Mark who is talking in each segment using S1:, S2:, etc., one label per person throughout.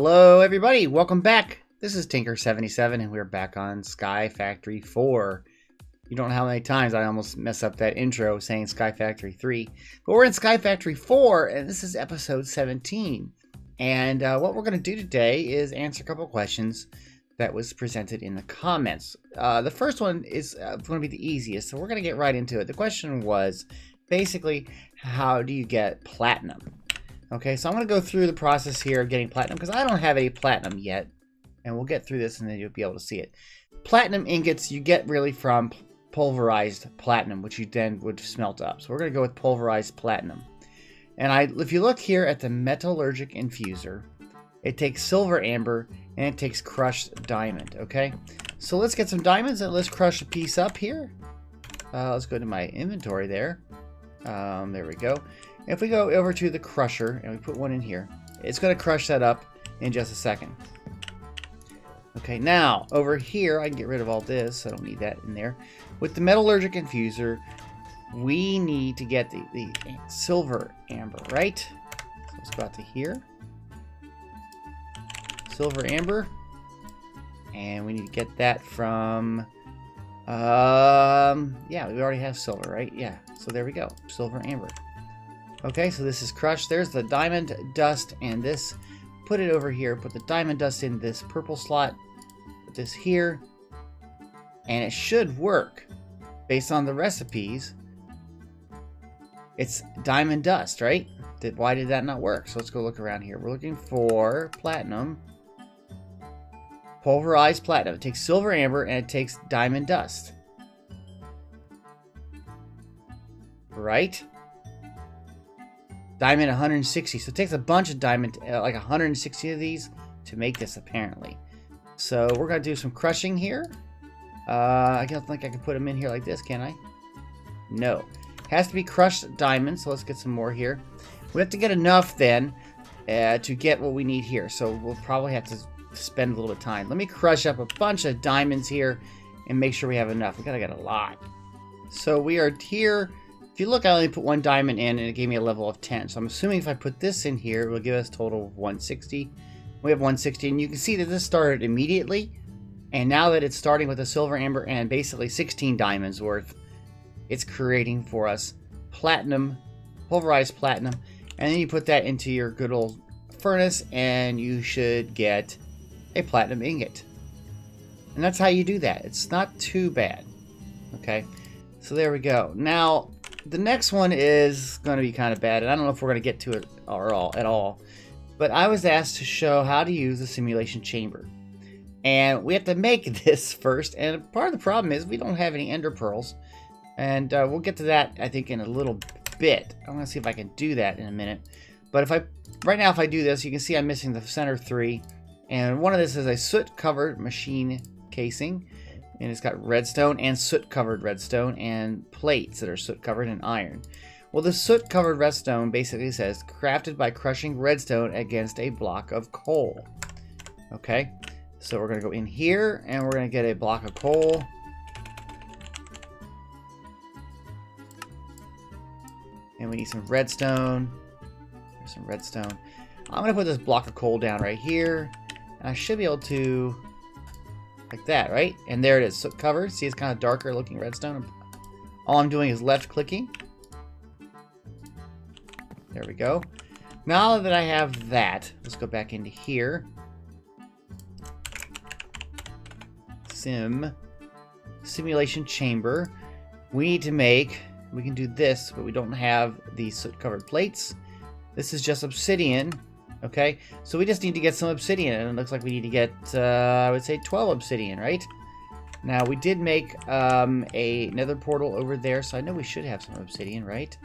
S1: Hello everybody, welcome back. This is Tinker77 and we're back on SkyFactory 4. You don't know how many times I almost mess up that intro saying SkyFactory 3. But we're in SkyFactory 4 and this is episode 17. And what we're going to do today is answer a couple questions that was presented in the comments. The first one is going to be the easiest, so we're going to get right into it. The question was basically, how do you get platinum? Okay, so I'm going to go through the process here of getting platinum because I don't have any platinum yet. And we'll get through this and then you'll be able to see it. Platinum ingots you get really from pulverized platinum, which you then would smelt up. So we're going to go with pulverized platinum. And if you look here at the metallurgic infuser, it takes silver amber and it takes crushed diamond, okay? So let's get some diamonds and let's crush a piece up here. Let's go to my inventory there. There we go. If we go over to the crusher and we put one in here, it's going to crush that up in just a second. Okay, now over here, I can get rid of all this. I don't need that in there. With the metallurgic infuser, we need to get the silver amber, right? So let's go out to here. Silver amber. And we need to get that from, yeah, we already have silver, right? Yeah, so there we go, silver amber. Okay, so this is crushed. There's the diamond dust and this. Put it over here. Put the diamond dust in this purple slot. Put this here. And it should work. Based on the recipes, it's diamond dust, right? Why did that not work? So let's go look around here. We're looking for platinum. Pulverized platinum. It takes silver amber and it takes diamond dust. Right? Diamond 160. So it takes a bunch of diamond, like 160 of these to make this apparently. So we're going to do some crushing here. I don't think I can put them in here like this, can I? No. Has to be crushed diamond. So let's get some more here. We have to get enough then to get what we need here. So we'll probably have to spend a little bit of time. Let me crush up a bunch of diamonds here and make sure we have enough. We gotta get a lot. So we are here. If you look, I only put one diamond in and it gave me a level of 10. So I'm assuming if I put this in here, it will give us a total of 160. We have 160 and you can see that this started immediately. And now that it's starting with a silver amber and basically 16 diamonds worth, it's creating for us platinum, pulverized platinum. And then you put that into your good old furnace and you should get a platinum ingot. And that's how you do that. It's not too bad. Okay, so there we go. Now, the next one is going to be kind of bad, and I don't know if we're going to get to it at all. But I was asked to show how to use the simulation chamber. And we have to make this first, and part of the problem is we don't have any ender pearls. And we'll get to that, I think, in a little bit. I'm going to see if I can do that in a minute. But right now, if I do this, you can see I'm missing the center 3. And one of this is a soot-covered machine casing. And it's got redstone and soot-covered redstone and plates that are soot-covered in iron. Well, the soot-covered redstone basically says, crafted by crushing redstone against a block of coal. Okay, so we're going to go in here and we're going to get a block of coal. And we need some redstone. There's some redstone. I'm going to put this block of coal down right here. And I should be able to, like that, right? And there it is, soot covered. See, it's kind of darker looking redstone. All I'm doing is left clicking. There we go. Now that I have that, let's go back into here. Simulation chamber. We need to make, we can do this, but we don't have the soot covered plates. This is just obsidian. Okay, so we just need to get some obsidian, and it looks like we need to get, I would say 12 obsidian, right? Now, we did make a nether portal over there, so I know we should have some obsidian, right?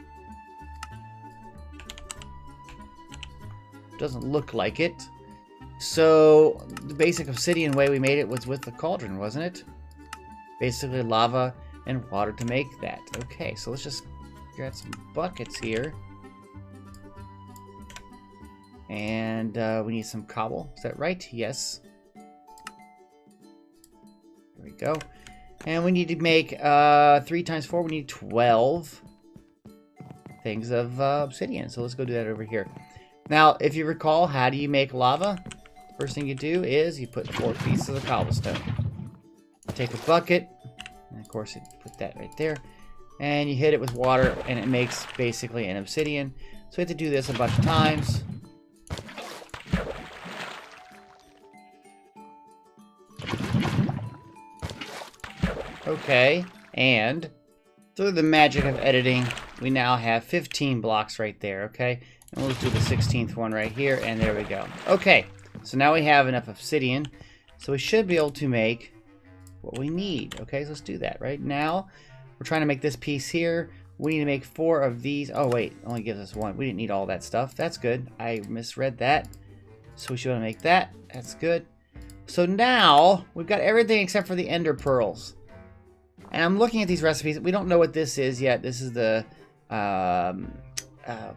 S1: Doesn't look like it. So, the basic obsidian way we made it was with the cauldron, wasn't it? Basically, lava and water to make that. Okay, so let's just grab some buckets here. And we need some cobble. Is that right? Yes. There we go. And we need to make 3 times 4. We need 12 things of obsidian. So let's go do that over here. Now, if you recall, how do you make lava? first thing you do is you put 4 pieces of cobblestone. Take a bucket, and of course you put that right there, and you hit it with water, and it makes basically an obsidian. So we have to do this a bunch of times. Okay, and through the magic of editing, we now have 15 blocks right there, okay? And we'll just do the 16th one right here, and there we go. Okay, so now we have enough obsidian, so we should be able to make what we need. Okay, so let's do that. Right now, we're trying to make this piece here. We need to make 4 of these. Oh, wait, only gives us 1. We didn't need all that stuff. That's good. I misread that. So we should want to make that. That's good. So now, we've got everything except for the ender pearls. And I'm looking at these recipes. We don't know what this is yet. This is the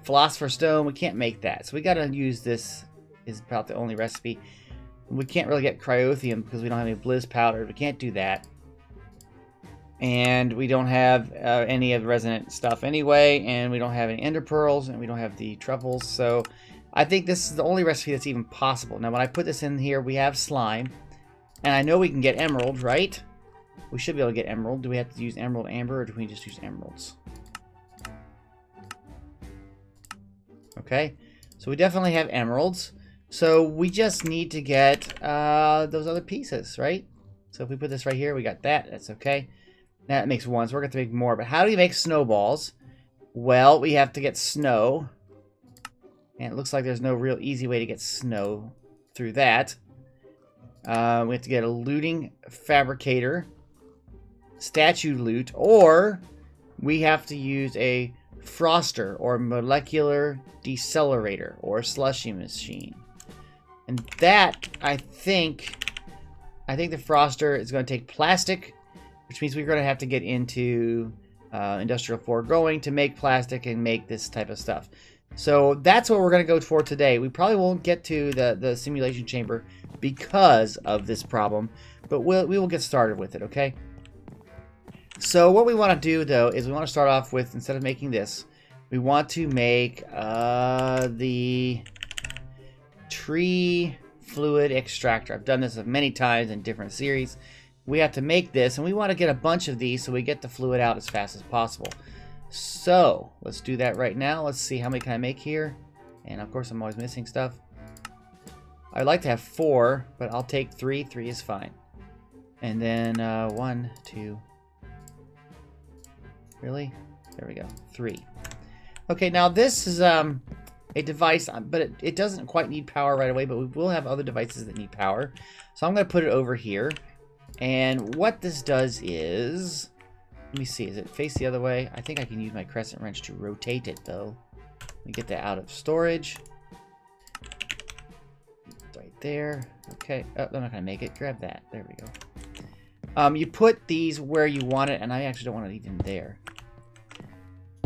S1: Philosopher's Stone. We can't make that. So we got to use this. Is about the only recipe. We can't really get cryothium because we don't have any blizz powder. We can't do that. And we don't have any of the resonant stuff anyway. And we don't have any ender pearls. And we don't have the truffles. So I think this is the only recipe that's even possible. Now when I put this in here, we have slime. And I know we can get emerald, right? We should be able to get emerald. Do we have to use emerald amber, or do we just use emeralds? Okay, so we definitely have emeralds. So we just need to get those other pieces, right? So if we put this right here, we got that. That's okay. Now it makes 1, so we're going to make more. But how do we make snowballs? Well, we have to get snow. And it looks like there's no real easy way to get snow through that. We have to get a looting fabricator. Statue loot, or we have to use a froster or molecular decelerator or slushy machine. And that, I think the froster is going to take plastic, which means we're going to have to get into industrial foregoing to make plastic and make this type of stuff. So that's what we're going to go for today. We probably won't get to the simulation chamber because of this problem, but we will get started with it, okay? So what we want to do, though, is we want to start off with, instead of making this, we want to make the tree fluid extractor. I've done this many times in different series. We have to make this, and we want to get a bunch of these so we get the fluid out as fast as possible. So let's do that right now. Let's see how many can I make here. And of course, I'm always missing stuff. I'd like to have 4, but I'll take 3. 3 is fine. And then 1, 2... Really? There we go. 3. Okay, now this is a device, but it doesn't quite need power right away, but we will have other devices that need power. So I'm going to put it over here. And what this does is, let me see, is it face the other way? I think I can use my crescent wrench to rotate it, though. Let me get that out of storage. Right there. Okay. Oh, I'm not going to make it. Grab that. There we go. You put these where you want it, and I actually don't want it even there.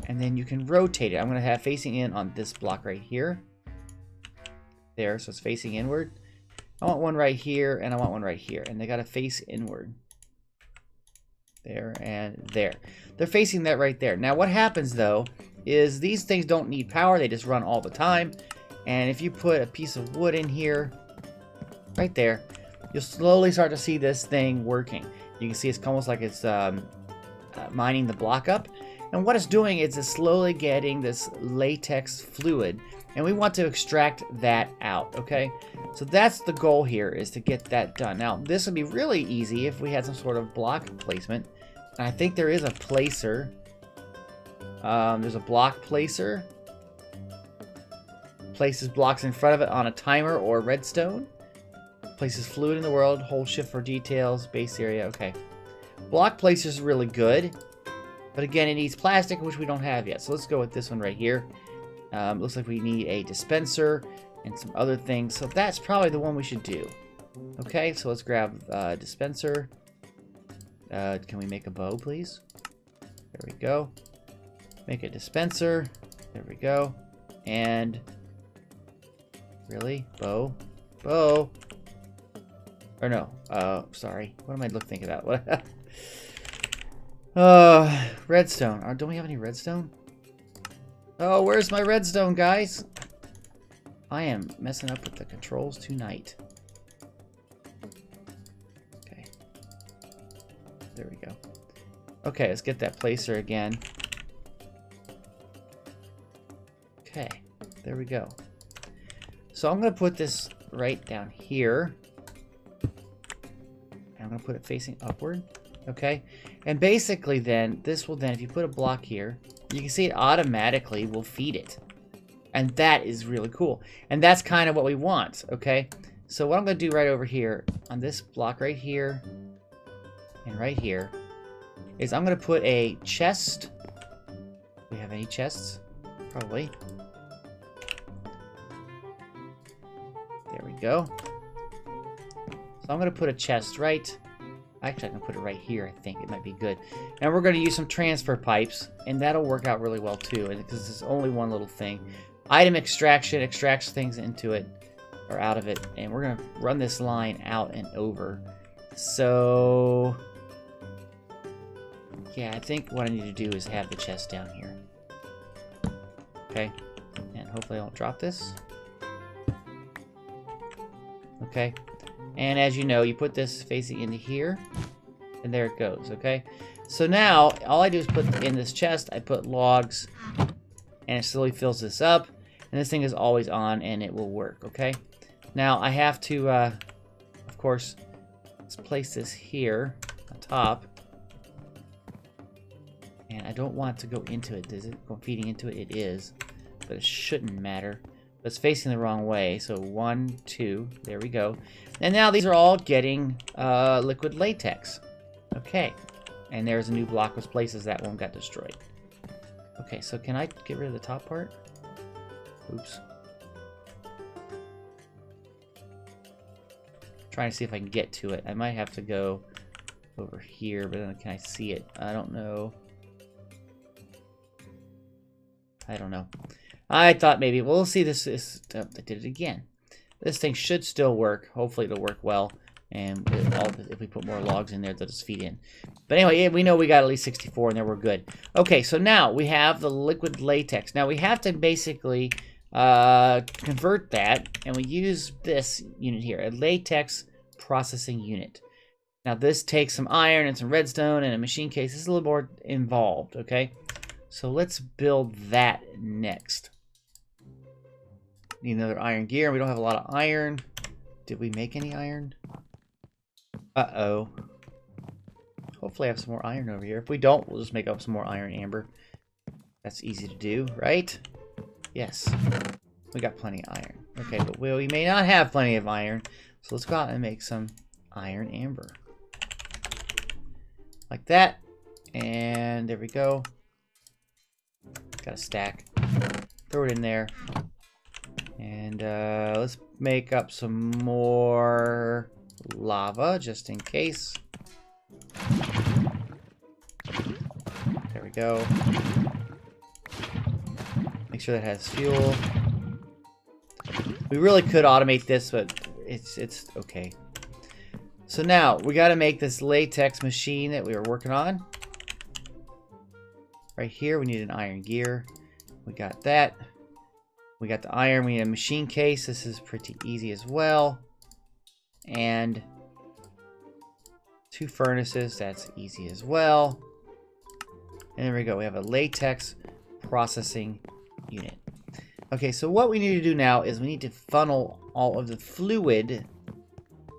S1: And then you can rotate it. I'm going to have facing in on this block right here. There, so it's facing inward. I want one right here, and I want one right here. And they got to face inward. There and there. They're facing that right there. Now what happens, though, is these things don't need power. They just run all the time. And if you put a piece of wood in here, right there, you'll slowly start to see this thing working. You can see it's almost like it's mining the block up. And what it's doing is it's slowly getting this latex fluid. And we want to extract that out, okay? So that's the goal here, is to get that done. Now, this would be really easy if we had some sort of block placement. And I think there is a placer. There's a block placer. Places blocks in front of it on a timer or redstone. Places fluid in the world. Hold shift for details. Base area. Okay. Block placer is really good. But again, it needs plastic, which we don't have yet. So let's go with this one right here. Looks like we need a dispenser and some other things. So that's probably the one we should do. Okay, so let's grab dispenser. Can we make a bow, please? There we go. Make a dispenser. There we go. And... really? Bow? Bow! Or no. Sorry. What am I thinking about? What? Redstone. Don't we have any redstone? Oh, where's my redstone, guys? I am messing up with the controls tonight. There we go. Okay, let's get that placer again. Okay, there we go. So I'm going to put this right down here. And I'm going to put it facing upward. Okay, and basically then, this will then, if you put a block here, you can see it automatically will feed it. And that is really cool. And that's kind of what we want, okay? So what I'm going to do right over here, on this block right here, and right here, is I'm going to put a chest. Do we have any chests? Probably. There we go. So I'm going to put a chest right. Actually, I can put it right here, I think. It might be good. And we're going to use some transfer pipes, and that'll work out really well, too, because it's only one little thing. Item extraction extracts things into it, or out of it, and we're going to run this line out and over. So, yeah, I think what I need to do is have the chest down here. Okay, and hopefully I don't drop this. Okay. And as you know, you put this facing into here, and there it goes, okay? So now, all I do is put in this chest, I put logs, and it slowly fills this up, and this thing is always on, and it will work, okay? Now, I have to, of course, let's place this here on top, and I don't want it to go into it. Is it going feeding into it? It is, but it shouldn't matter. It's facing the wrong way, so 1, 2, there we go. And now these are all getting liquid latex. Okay, and there's a new block with places that one got destroyed. Okay, so can I get rid of the top part? Oops. Trying to see if I can get to it. I might have to go over here, but then can I see it? I don't know. I don't know. I thought maybe, well, we'll see this. I did it again. This thing should still work. Hopefully it'll work well. And if we put more logs in there, they'll just feed in. But anyway, we know we got at least 64 and there we're good. Okay, so now we have the liquid latex. Now we have to basically convert that, and we use this unit here, a latex processing unit. Now this takes some iron and some redstone and a machine case. This is a little more involved, okay? So let's build that next. Need another iron gear. We don't have a lot of iron. Did we make any iron? Uh-oh. Hopefully I have some more iron over here. If we don't, we'll just make up some more iron amber. That's easy to do, right? Yes. We got plenty of iron. Okay, but we may not have plenty of iron. So let's go out and make some iron amber. Like that. And there we go. Got a stack. Throw it in there. And let's make up some more lava, just in case. There we go. Make sure that has fuel. We really could automate this, but it's okay. So now, we got to make this latex machine that we were working on. Right here, we need an iron gear. We got that. We got the iron. We need a machine case. This is pretty easy as well. And 2 furnaces. That's easy as well. And there we go. We have a latex processing unit. Okay, so what we need to do now is we need to funnel all of the fluid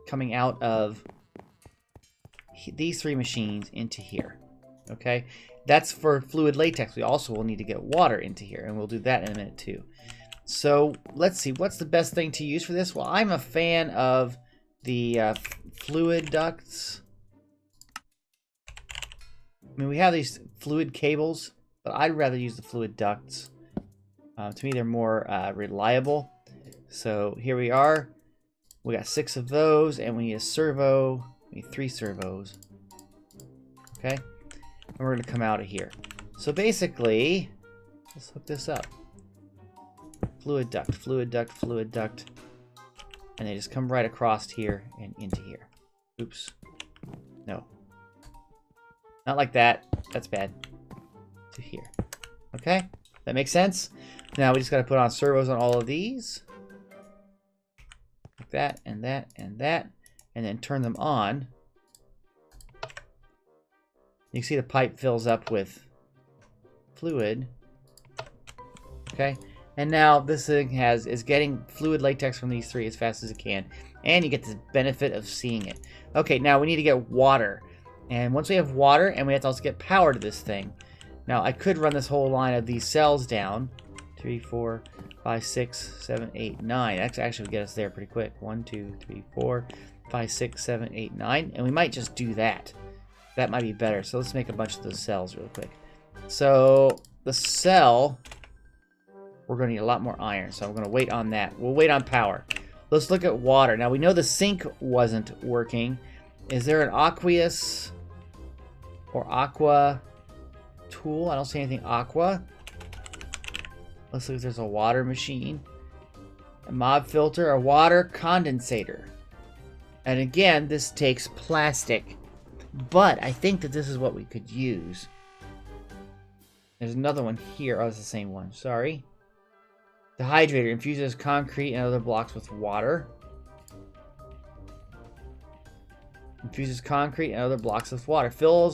S1: coming out of these 3 machines into here. Okay? That's for fluid latex. We also will need to get water into here, and we'll do that in a minute too. So let's see, what's the best thing to use for this? Well, I'm a fan of the fluid ducts. I mean, we have these fluid cables, but I'd rather use the fluid ducts. To me, they're more reliable. So here we are. We got 6 of those, and we need a servo. We need 3 servos. Okay? And we're going to come out of here. So basically, let's hook this up. Fluid duct, fluid duct, fluid duct. And they just come right across here and into here. Oops. No. Not like that. That's bad. To here. Okay? That makes sense? Now we just got to put on servos on all of these. Like that, and that, and that. And then turn them on. You can see the pipe fills up with fluid. Okay, and now this thing is getting fluid latex from these three as fast as it can, and you get the benefit of seeing it. Okay, now we need to get water, and once we have water, and we have to also get power to this thing. Now I could run this whole line of these cells down. 3, 4, 5, 6, 7, 8, 9. That actually would get us there pretty quick. 1, 2, 3, 4, 5, 6, 7, 8, 9, and we might just do that. That might be better. So let's make a bunch of those cells real quick. So the cell, we're going to need a lot more iron, so I'm going to wait on that. We'll wait on power. Let's look at water. Now we know the sink wasn't working. Is there an aqueous or aqua tool? I don't see anything aqua. Let's see if there's a water machine. A mob filter, a water condensator. And again, this takes plastic. But I think that this is what we could use. There's another one here. Oh, it's the same one. Sorry. The hydrator infuses concrete and other blocks with water. Infuses concrete and other blocks with water. Fill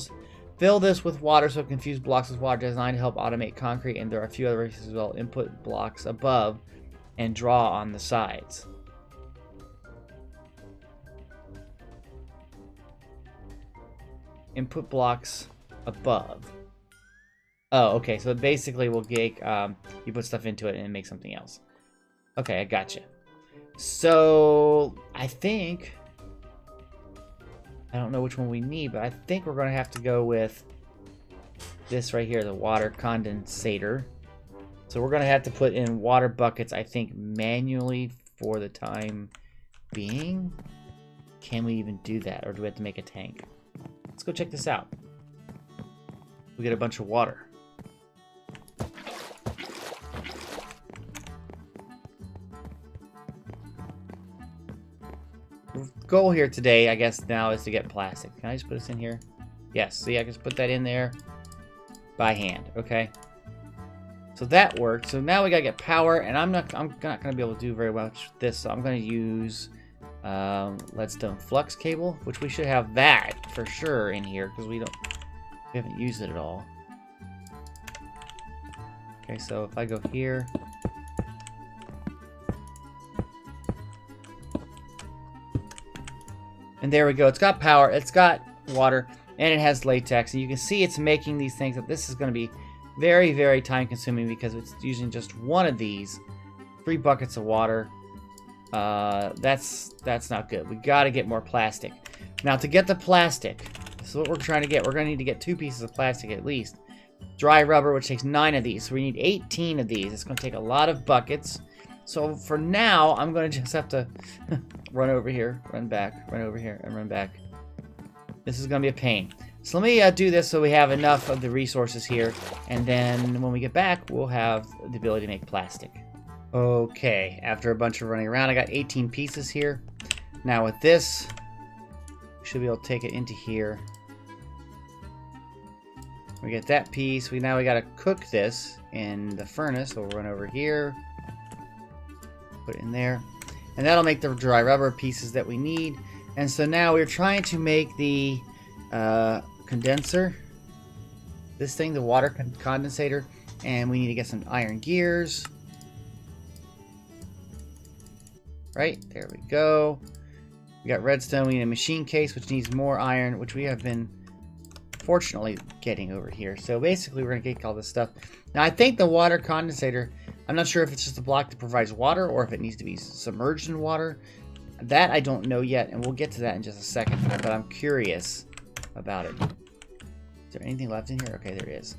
S1: this with water so it can fuse blocks with water, designed to help automate concrete, and there are a few other races as well. Input blocks above and draw on the sides. Input blocks above. Oh, okay, so basically we'll get, you put stuff into it and make something else. Okay, I gotcha. So, I think, I don't know which one we need, but I think we're going to have to go with this right here, the water condensator. So we're going to have to put in water buckets, I think, manually for the time being. Can we even do that, or do we have to make a tank? Let's go check this out. We get a bunch of water. The goal here today, I guess now, is to get plastic. Can I just put this in here? Yes, see, I can just put that in there by hand, okay? So that worked. So now we gotta get power, and I'm not gonna be able to do very much with this, so I'm gonna use leadstone flux cable, which we should have that for sure in here, because we haven't used it at all. Okay, so if I go here, and there we go. It's got power, it's got water, and it has latex, and you can see it's making these things. This is going to be very, very time consuming because it's using just one of these. 3 buckets of water. That's not good. We got to get more plastic. Now, to get the plastic, this is what we're trying to get. We're going to need to get 2 pieces of plastic at least. Dry rubber, which takes 9 of these. So we need 18 of these. It's going to take a lot of buckets. So for now, I'm going to just have to run over here, run back, run over here, and run back. This is going to be a pain. So let me do this so we have enough of the resources here. And then when we get back, we'll have the ability to make plastic. Okay, after a bunch of running around, I got 18 pieces here. Now with this, we should be able to take it into here. We get that piece. Now we got to cook this in the furnace. So we'll run over here, put it in there, and that'll make the dry rubber pieces that we need. And so now we're trying to make the condenser, this thing, the water condensator, and we need to get some iron gears. Right, there we go. We got redstone. We need a machine case, which needs more iron, which we have been fortunately getting over here. So basically we're going to get all this stuff. Now I think the water condensator, I'm not sure if it's just a block that provides water or if it needs to be submerged in water. That I don't know yet, and we'll get to that in just a second, but I'm curious about it. Is there anything left in here? Okay, there is.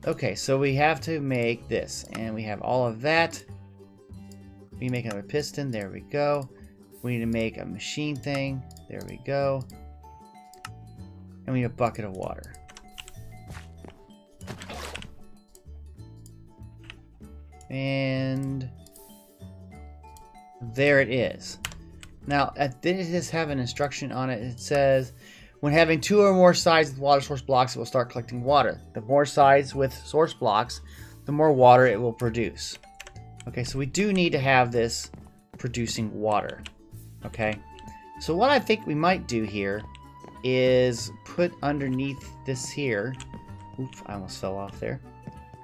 S1: Okay, so we have to make this, and we have all of that. We make another piston. There we go. We need to make a machine thing. There we go. And we need a bucket of water. And there it is. Now, did this have an instruction on it? It says, when having 2 or more sides with water source blocks, it will start collecting water. The more sides with source blocks, the more water it will produce. Okay, so we do need to have this producing water. Okay, so what I think we might do here is put underneath this here. Oops, I almost fell off there.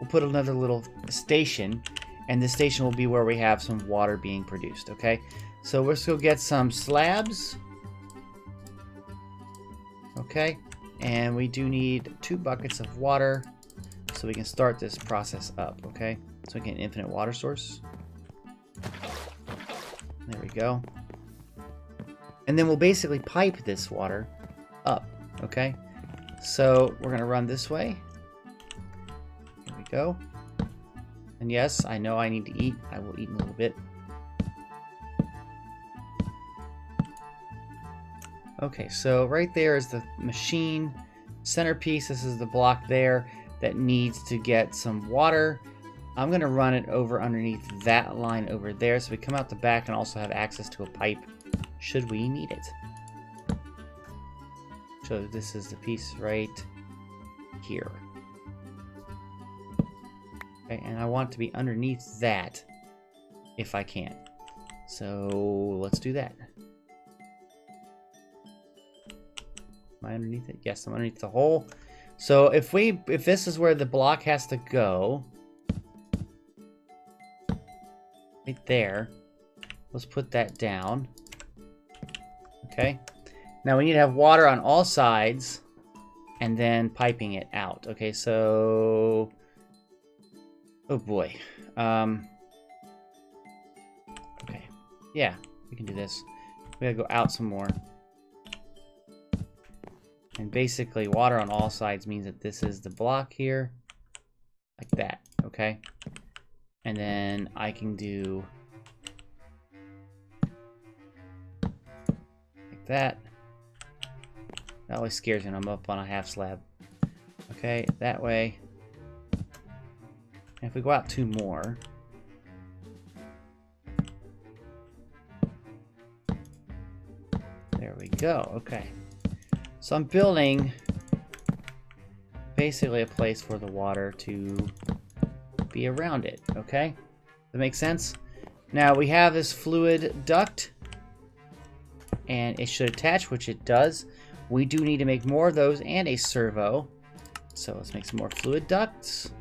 S1: We'll put another little station, and this station will be where we have some water being produced, okay? So let's go get some slabs. Okay, and we do need 2 buckets of water so we can start this process up, okay? So we get an infinite water source. There we go. And then we'll basically pipe this water up, okay? So we're gonna run this way. Here we go. And yes, I know I need to eat. I will eat in a little bit. Okay, so right there is the machine centerpiece. This is the block there that needs to get some water. I'm gonna run it over underneath that line over there so we come out the back and also have access to a pipe should we need it. So this is the piece right here. Okay, and I want it to be underneath that if I can. So let's do that. Am I underneath it? Yes, I'm underneath the hole. So if this is where the block has to go, right there, let's put that down. Okay. Now we need to have water on all sides and then piping it out. Okay, so oh boy. Okay. Yeah, we can do this. We gotta go out some more. And basically water on all sides means that this is the block here. Like that, okay? And then I can do like that. That always scares me when I'm up on a half slab. Okay, that way. And if we go out 2 more. There we go, okay. So I'm building basically a place for the water to be around it, okay? That makes sense? Now we have this fluid duct and it should attach, which it does. We do need to make more of those and a servo. So let's make some more fluid ducts.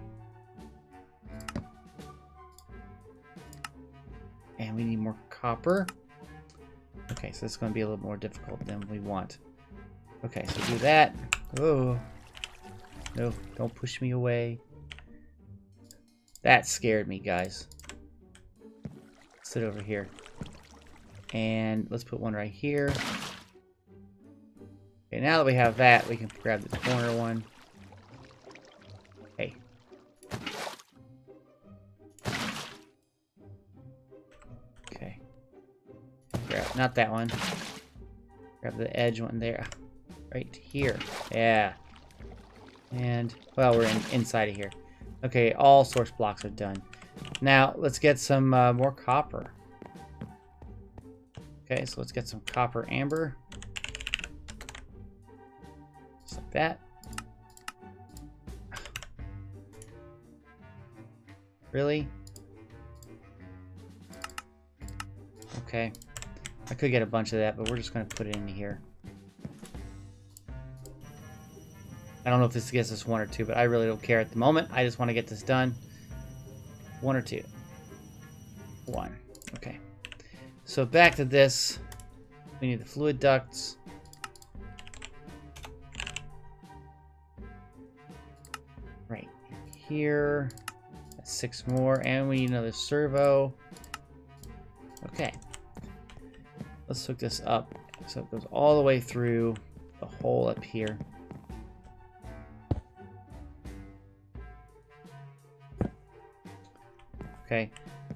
S1: And we need more copper. Okay, so it's going to be a little more difficult than we want. Okay, so do that. Oh. No, don't push me away. That scared me, guys. Sit over here. And let's put one right here. Okay, now that we have that, we can grab the corner one. Hey. Okay. Grab, not that one. Grab the edge one there. Right here. Yeah. And, well, we're inside of here. Okay, all source blocks are done. Now, let's get some more copper. Okay, so let's get some copper amber. Just like that. Really? Okay. I could get a bunch of that, but we're just going to put it in here. I don't know if this gets us 1 or 2, but I really don't care at the moment. I just want to get this done. 1 or 2. 1. Okay. So back to this. We need the fluid ducts. Right here. That's 6 more. And we need another servo. Okay. Let's hook this up. So it goes all the way through the hole up here. Okay,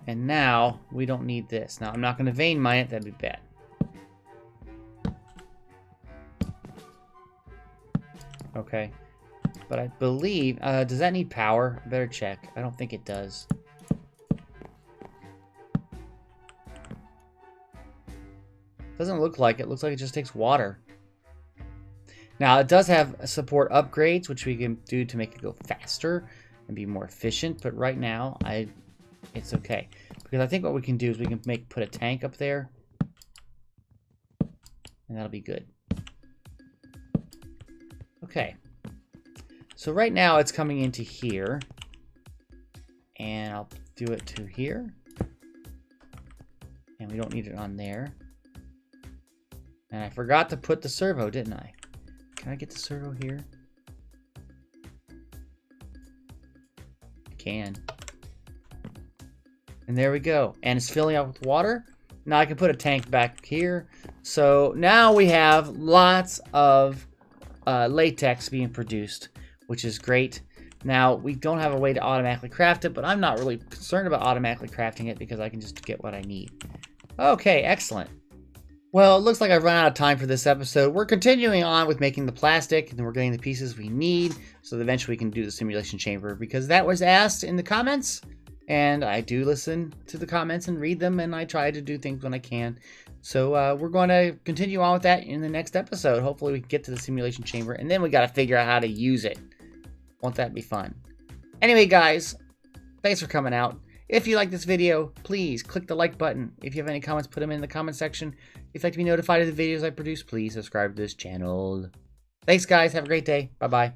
S1: and now we don't need this. Now I'm not going to vein mine it, that'd be bad. Okay, but I believe, does that need power? I better check. I don't think it does. Doesn't look like it. Looks like it just takes water. Now it does have support upgrades, which we can do to make it go faster and be more efficient, but right now it's okay, because I think what we can do is we can put a tank up there, and that'll be good. Okay. So right now it's coming into here. And I'll do it to here. And we don't need it on there. And I forgot to put the servo, didn't I? Can I get the servo here? I can. And there we go. And it's filling up with water. Now I can put a tank back here. So now we have lots of latex being produced, which is great. Now, we don't have a way to automatically craft it, but I'm not really concerned about automatically crafting it because I can just get what I need. Okay, excellent. Well, it looks like I've run out of time for this episode. We're continuing on with making the plastic, and we're getting the pieces we need so that eventually we can do the simulation chamber, because that was asked in the comments, and I do listen to the comments and read them, and I try to do things when I can. So we're going to continue on with that in the next episode. Hopefully we can get to the simulation chamber, and then we got to figure out how to use it. Won't that be fun? Anyway, guys, thanks for coming out. If you like this video, please click the like button. If you have any comments, put them in the comment section. If you'd like to be notified of the videos I produce, please subscribe to this channel. Thanks, guys. Have a great day. Bye-bye.